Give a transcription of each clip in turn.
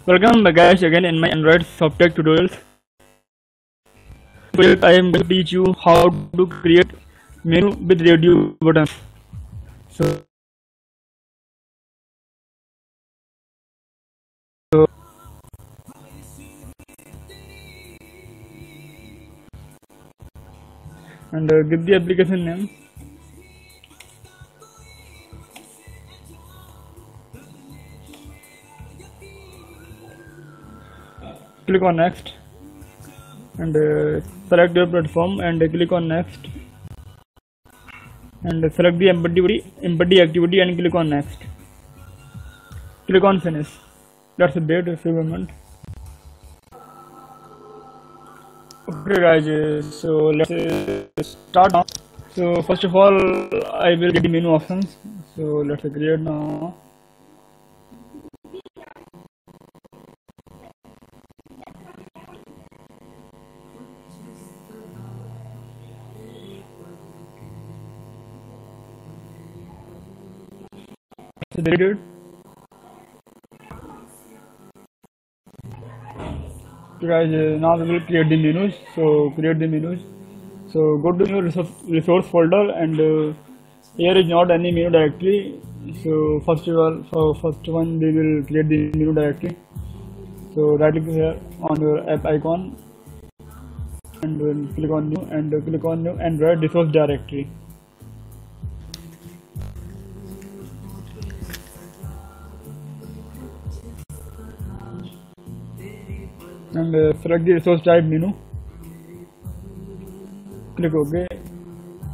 Welcome guys again in my Android software tutorials. Today I am going to teach you how to create menu with radio buttons. So and give the application name. Click on next and select your platform and click on next and select the embed activity and click on next. Click on finish. That's a date experiment. Okay guys, so let's start now. So first of all I will get the menu options. So let's create now. So they did. So guys, now we will create the menus. So create the menus. So go to your resource folder and here is not any menu directory. So first of all, for first one we will create the menu directory. So right click here on your app icon and we'll click on new and click on new Android resource directory. And select the resource type menu, click OK,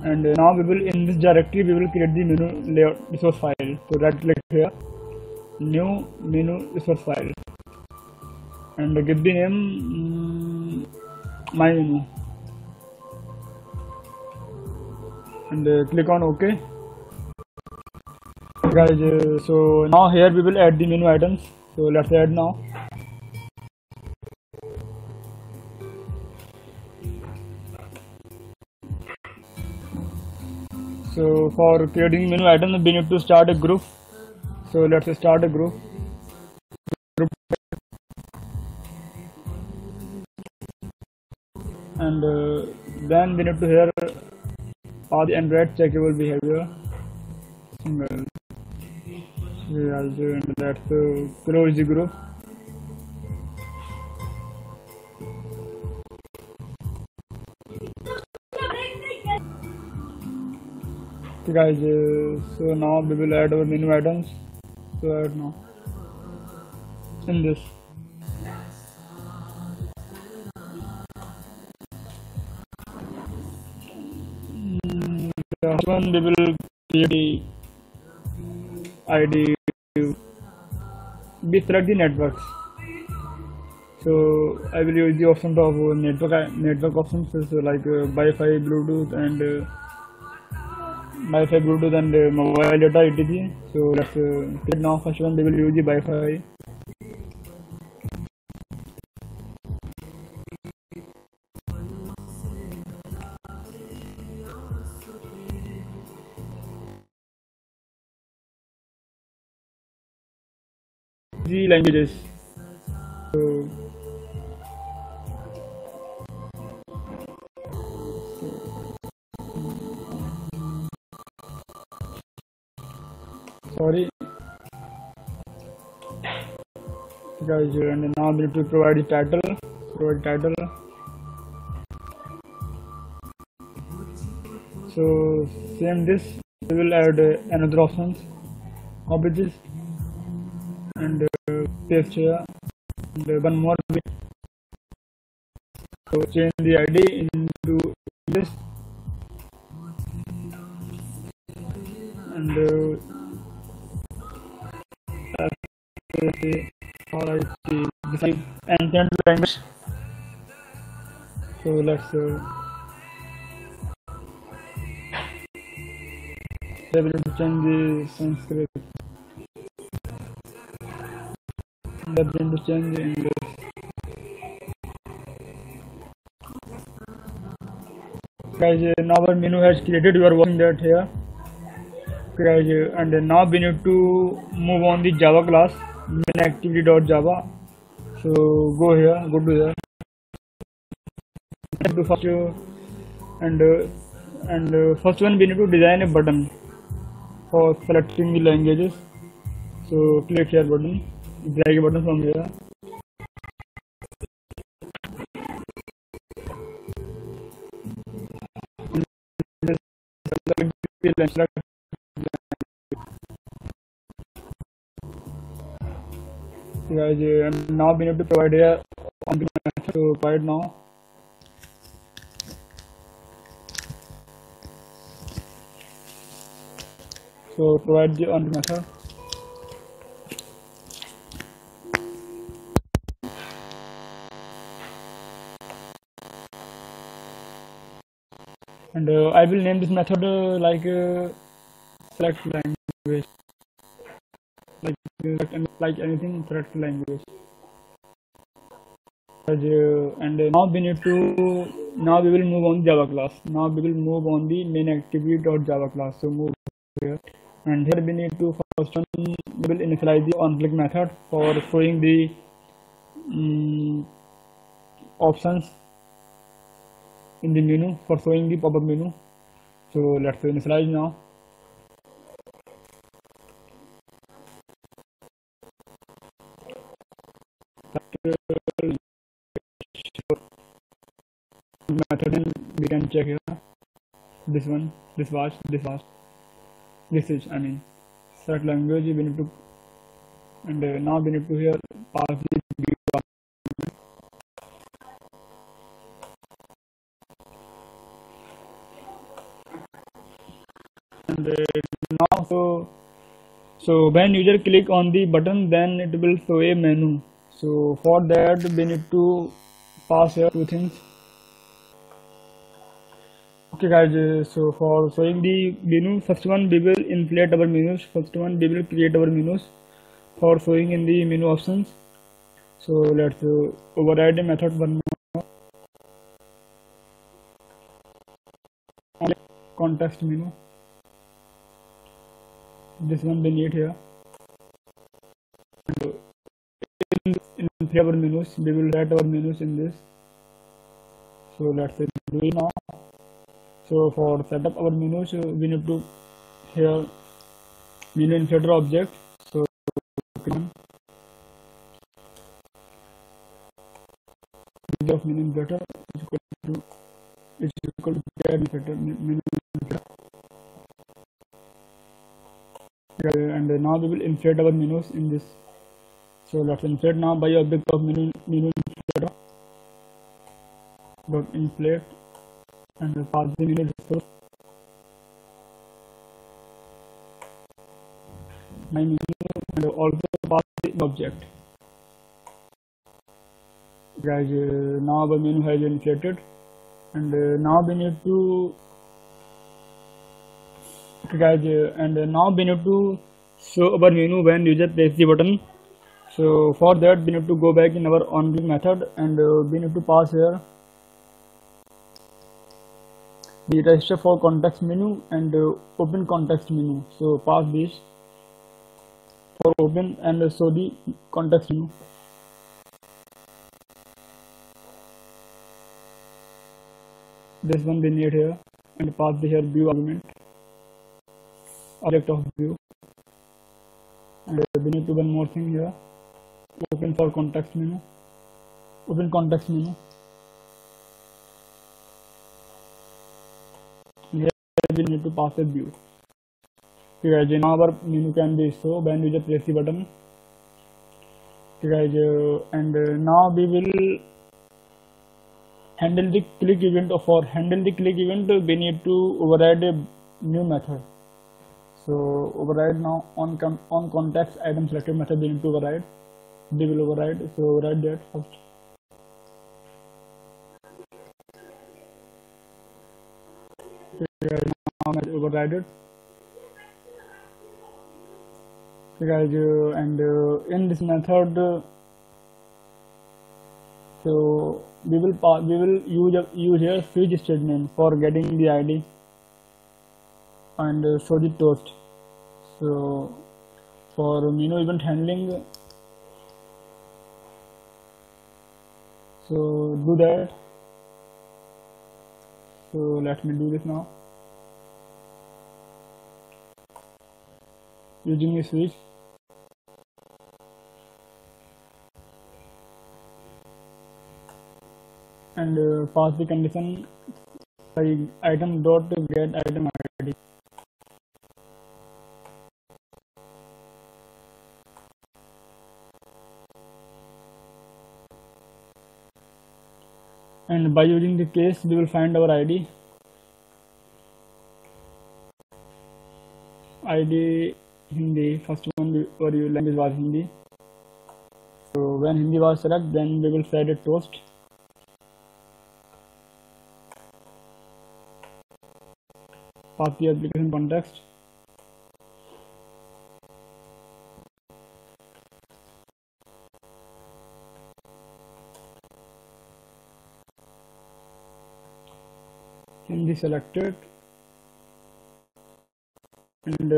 and now we will in this directory we will create the menu layout resource file. So right click here, new menu resource file, and give the name my menu and click on OK. Guys, so now here we will add the menu items. So let's add now. So for creating menu items we need to start a group. So let's start a group. And then we need to here all the Android checkable behavior. And let's close the group. Okay guys, so now we will add our menu items. So add now in this. First one we will create the ID. We select the networks. So I will use the option of network options, so like Wi-Fi, Bluetooth and Wi-Fi, Bluetooth and mobile data etc. So let's click now. First one we will use the Wi-Fi. The languages. So sorry guys, and now we need to provide the title. So same this we will add another options, hobbits and paste here and one more bit. So change the ID into this and alright, decide and change the language. So let's able to change the Sanskrit. Let's to change the English. Guys, now our menu has created. You are watching that here. And now we need to move on the Java class main activity.java So go to here, to first first one we need to design a button for selecting the languages. So click here button, drag a button from here. Guys, and now we need to provide here on the method. So provide now. So provide the on the method. And I will name this method select language, like anything, select language. And now we need to, now we will move on Java class. Now we will move on the main activity.java class. So move here, and here we need to first one we will initialize the on-click method for showing the options in the menu, for showing the pop-up menu. So let's initialize now. Method, and we can check here. This one, this is, I mean, select language. We need to, and now we need to here pass the view argument. And now so when user click on the button, then it will show a menu. So for that we need to pass here two things. Okay guys, so for showing the menu, first one we will inflate our menus. First one we will create our menus for showing in the menu options. So let's override the method one more. Context menu. This one we need here. And in our menus, we will write our menus in this. So let's do it now. So for setup our menus, we need to here menu inserter object. So of menu inserter is equal to get inserter menu inserter. And now we will insert our menus in this. So let's insert now by object of menu inserter dot inflate, and pass the menu resource. My menu, and also pass the object. Guys, now our menu has been inflated, and now we need to now we need to show our menu when user press the button. So for that we need to go back in our on-click method, and we need to pass here the register for context menu and open context menu. So pass this for open and show the context menu. This one we need here, and pass the here view argument, object of view. And we need to one more thing here, open for context menu, open context menu. Here we need to pass a view. Okay guys, now our menu can be show when user press the button. Okay guys, and now we will handle the click event. For handle the click event, we need to override a new method. So override now on context item selected method we need to override. We will override. So override that first. Okay, now I override it. Okay guys, and in this method, so we will use here switch statement for getting the ID and show the toast. So for menu event handling, So do that. So let me do this now using the switch. And pass the condition by item dot get item ID. And by using the case we will find our ID. ID Hindi, first one or your language was Hindi. So when Hindi was selected, then we will set a toast. Pass the application context. Hindi selected. And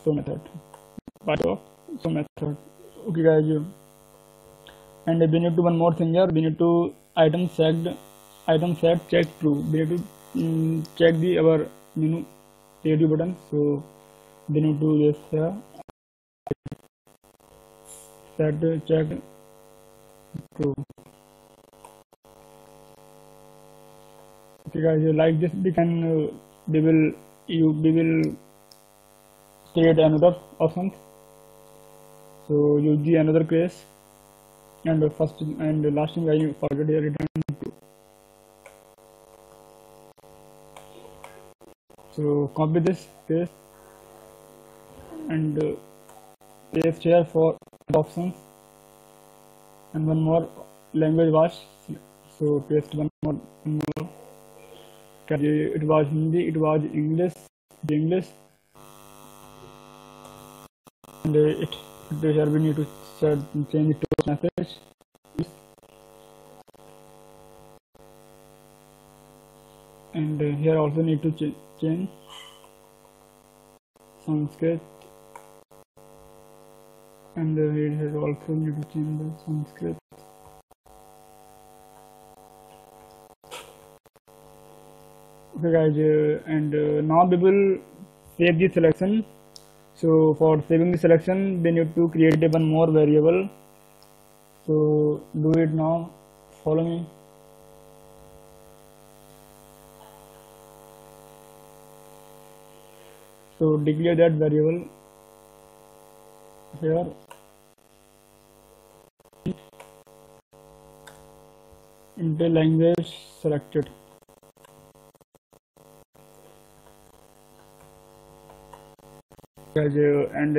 so method. So method. Okay guys. And we need to one more thing here. We need to item set check true. We need to check the our menu radio button. So we need to do this here. Set check true. Okay guys, like this we can we will create another option. So use the another case. And first and last thing I forget here, return to. So copy this paste and paste here for options, and one more language was, so paste one more. It was Hindi, it was English, and here we need to change it to message. And here also need to change Sanskrit, and here also need to change the Sanskrit. Okay guys, and now we will save the selection. So for saving the selection we need to create one more variable. So do it now, follow me. So declare that variable here. Intel language selected. And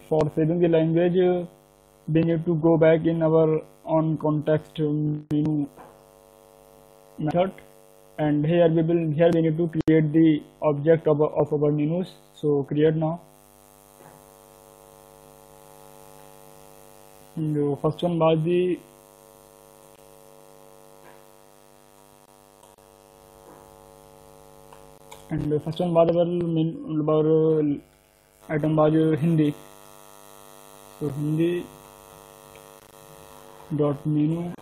for saving the language we need to go back in our on context menu method, and here we need to create the object of our menus. So create now. And the first one was the our item was Hindi. So Hindi dot menu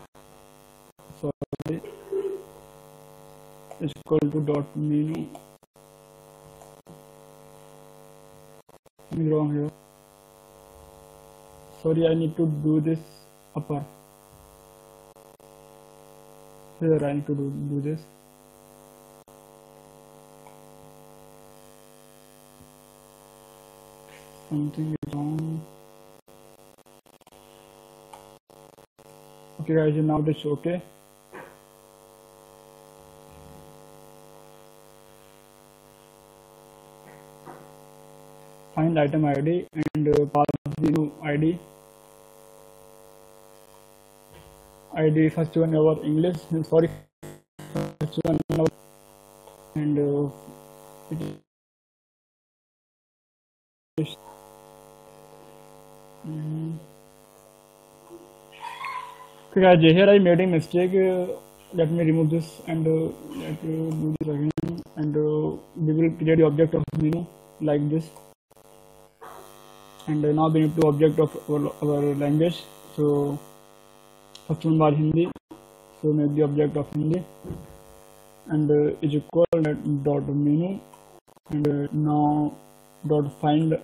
is equal to dot menu. Something wrong here. Sorry, I need to do this upper. Here I need to do this. Something is wrong. Okay guys, now this is okay. Find item ID and pass the new ID. ID first one our English, sorry, first one our, and it is okay guys, here I made a mistake. Let me remove this and let me do this again, and we will create the object of menu like this. and now we need to object of our language. So first one was Hindi, so make the object of Hindi, and is equal dot menu, and now dot find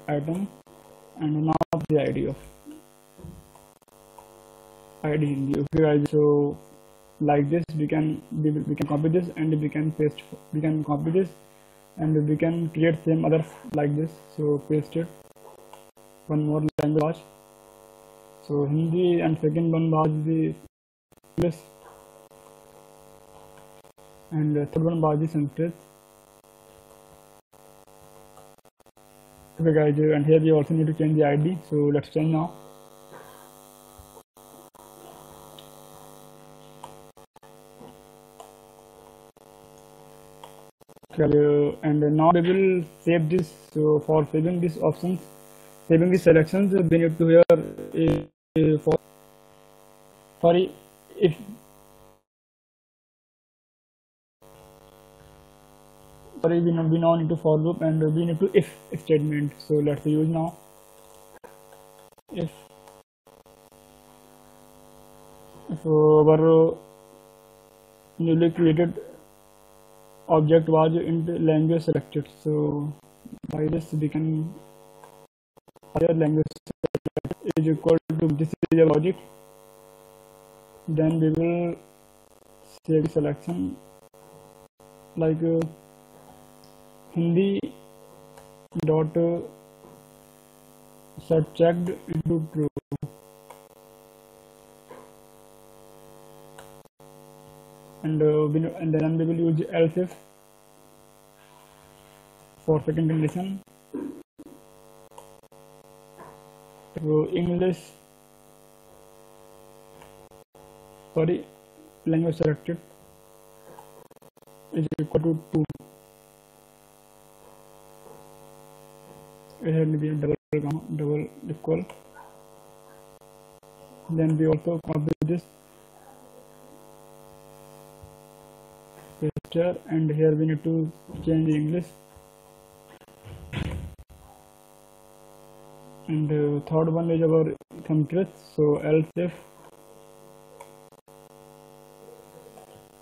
item, and now the ID of ID Hindi. Okay guys, so like this we can copy this and we can paste, we can copy this and we can create same others like this. So paste it. One more language, so Hindi, and second one was the English, and third one was the Sanskrit. Okay guys, and here we also need to change the ID, so let's change now. Okay, and now we will save this. So for saving these options, saving these selections, we need to here for sorry if sorry we now need to for loop, and we need to if statement. So let's use now if our newly created object was in the language selected. So by this we can higher language is equal to this is a logic. Then we will save the selection like Hindi dot set checked into true, and then we will use else if for second condition. So English, sorry, language selected is equal to 2. Here will be double equal. Then we also copy this, paste here, and here we need to change the English. And third one is our Sanskrit, so else if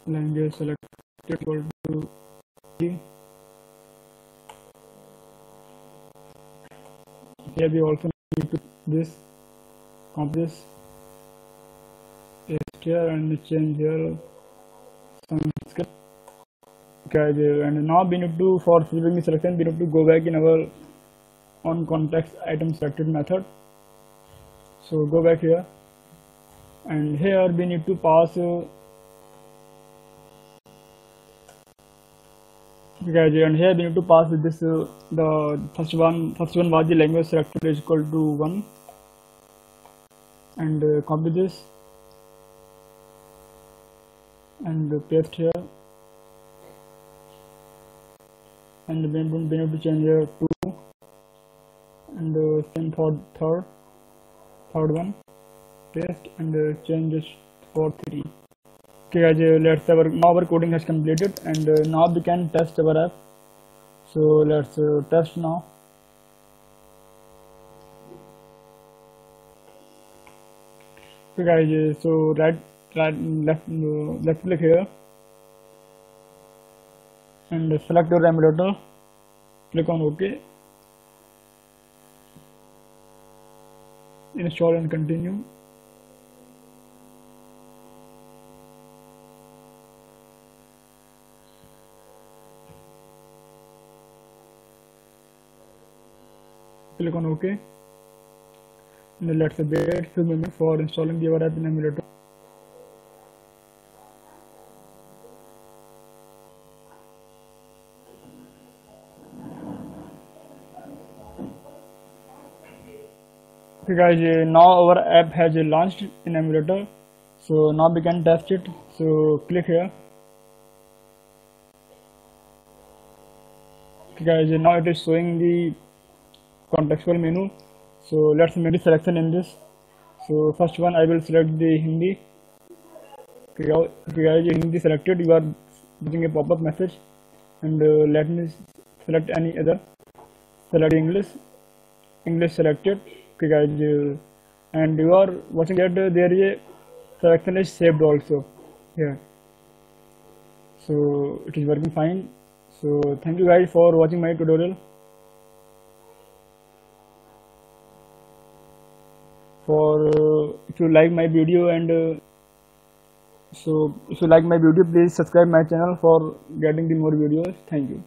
language selected equal to 3. Here we also need to this copy this, paste here, and change here Sanskrit. Okay, and now we need to, for saving the selection, we need to go back in our on context item selected method. So go back here, and here we need to pass and here we need to pass this the first one was the language selected is equal to 1, and copy this and paste here, and we need to change here 2, and same for third one, paste, and change this for 3. Okay guys, let's now our coding has completed, and now we can test our app. So let's test now. Okay guys, so left click here and select your emulator, click on OK, install and continue. Click on OK, and let's wait few minutes for installing the app in emulator. Okay guys, now our app has launched in emulator, so now we can test it. So click here. Okay guys, now it is showing the contextual menu. So let's make the selection in this. So first one I will select the Hindi. Okay guys, Hindi selected, you are getting a pop-up message, and let me select any other. Select English, English selected. Okay guys, and you are watching that there is a selection is saved also here, so it is working fine. So thank you guys for watching my tutorial. For if you like my video and so if you like my video, please subscribe my channel for getting the more videos. Thank you.